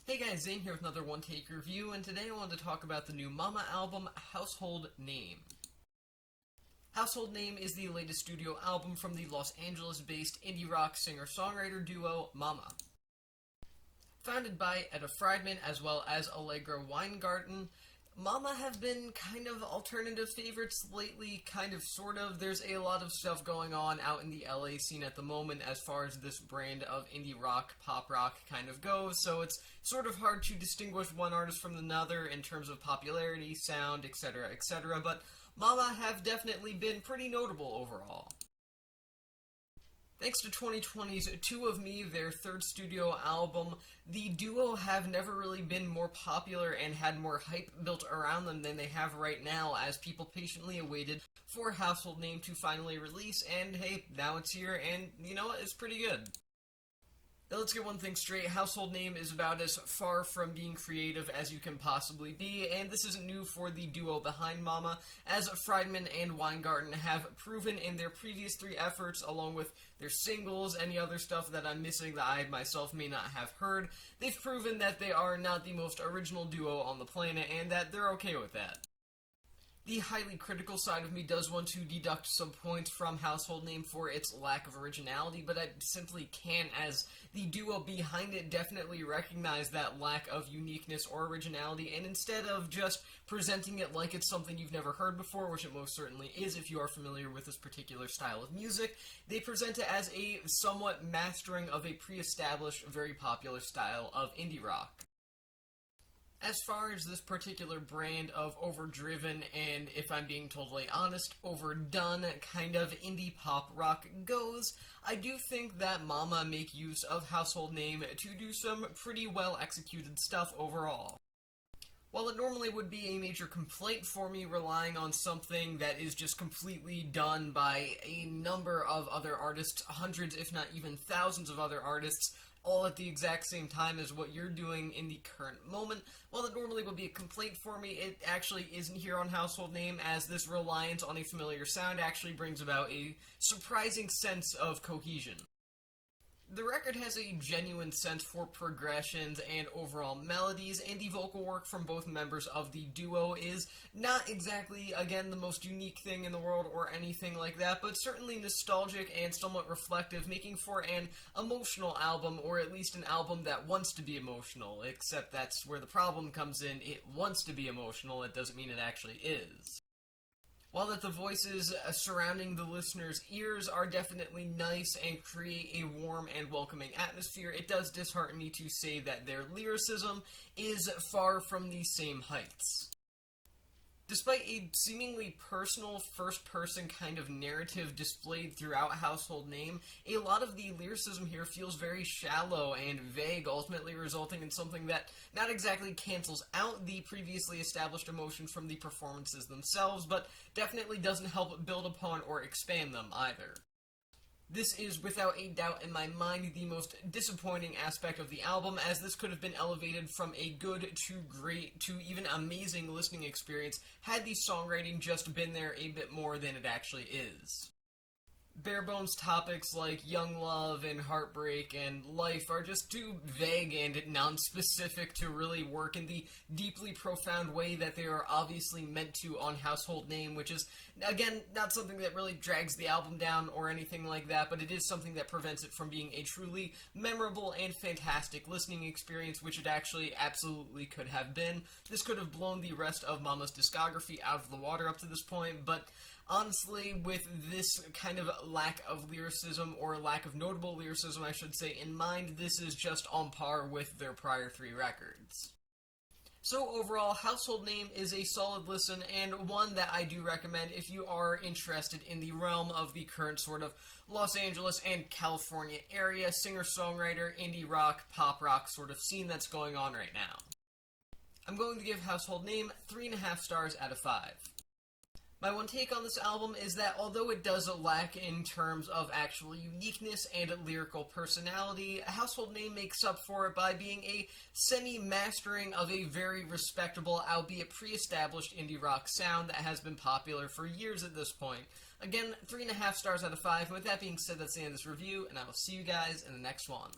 Hey guys, Zane here with another One Take review, and today I wanted to talk about the new Momma album, Household Name. Household Name is the latest studio album from the Los Angeles-based indie rock singer-songwriter duo Momma. Founded by Etta Friedman as well as Allegra Weingarten, Momma have been kind of alternative favorites lately, kind of, sort of. There's a lot of stuff going on out in the LA scene at the moment as far as this brand of indie rock, pop rock kind of goes, so it's sort of hard to distinguish one artist from another in terms of popularity, sound, etc., but Momma have definitely been pretty notable overall. Thanks to 2020's Two of Me, their third studio album, the duo have never really been more popular and had more hype built around them than they have right now, as people patiently awaited for Household Name to finally release, and hey, now it's here, and you know what, it's pretty good. Now let's get one thing straight, Household Name is about as far from being creative as you can possibly be, and this isn't new for the duo behind Momma, as Friedman and Weingarten have proven in their previous three efforts, along with their singles, any other stuff that I'm missing that I myself may not have heard. They've proven that they are not the most original duo on the planet, and that they're okay with that. The highly critical side of me does want to deduct some points from Household Name for its lack of originality, but I simply can't, as the duo behind it definitely recognize that lack of uniqueness or originality, and instead of just presenting it like it's something you've never heard before, which it most certainly is if you are familiar with this particular style of music, they present it as a somewhat mastering of a pre-established, very popular style of indie rock. As far as this particular brand of overdriven and, if I'm being totally honest, overdone kind of indie pop rock goes, I do think that Momma make use of Household Name to do some pretty well executed stuff overall. While it normally would be a major complaint for me relying on something that is just completely done by a number of other artists, hundreds if not even thousands of other artists, all at the exact same time as what you're doing in the current moment, while it normally would be a complaint for me, it actually isn't here on Household Name, as this reliance on a familiar sound actually brings about a surprising sense of cohesion. The record has a genuine sense for progressions and overall melodies, and the vocal work from both members of the duo is not exactly, again, the most unique thing in the world or anything like that, but certainly nostalgic and somewhat reflective, making for an emotional album, or at least an album that wants to be emotional, except that's where the problem comes in. It wants to be emotional, it doesn't mean it actually is. While that the voices surrounding the listener's ears are definitely nice and create a warm and welcoming atmosphere, it does dishearten me to say that their lyricism is far from the same heights. Despite a seemingly personal, first-person kind of narrative displayed throughout Household Name, a lot of the lyricism here feels very shallow and vague, ultimately resulting in something that not exactly cancels out the previously established emotion from the performances themselves, but definitely doesn't help build upon or expand them either. This is, without a doubt in my mind, the most disappointing aspect of the album, as this could have been elevated from a good to great to even amazing listening experience had the songwriting just been there a bit more than it actually is. Bare-bones topics like young love and heartbreak and life are just too vague and non-specific to really work in the deeply profound way that they are obviously meant to on Household Name, which is, again, not something that really drags the album down or anything like that, but it is something that prevents it from being a truly memorable and fantastic listening experience, which it actually absolutely could have been. This could have blown the rest of Momma's discography out of the water up to this point, but honestly, with this kind of lack of lyricism, or lack of notable lyricism, I should say, in mind, this is just on par with their prior three records. So overall, Household Name is a solid listen, and one that I do recommend if you are interested in the realm of the current sort of Los Angeles and California area singer-songwriter, indie rock, pop rock sort of scene that's going on right now. I'm going to give Household Name 3.5 stars out of 5. My one take on this album is that although it does lack in terms of actual uniqueness and lyrical personality, Household Name makes up for it by being a semi-mastering of a very respectable, albeit pre-established indie rock sound that has been popular for years at this point. Again, 3.5 stars out of 5, and with that being said, that's the end of this review, and I will see you guys in the next one.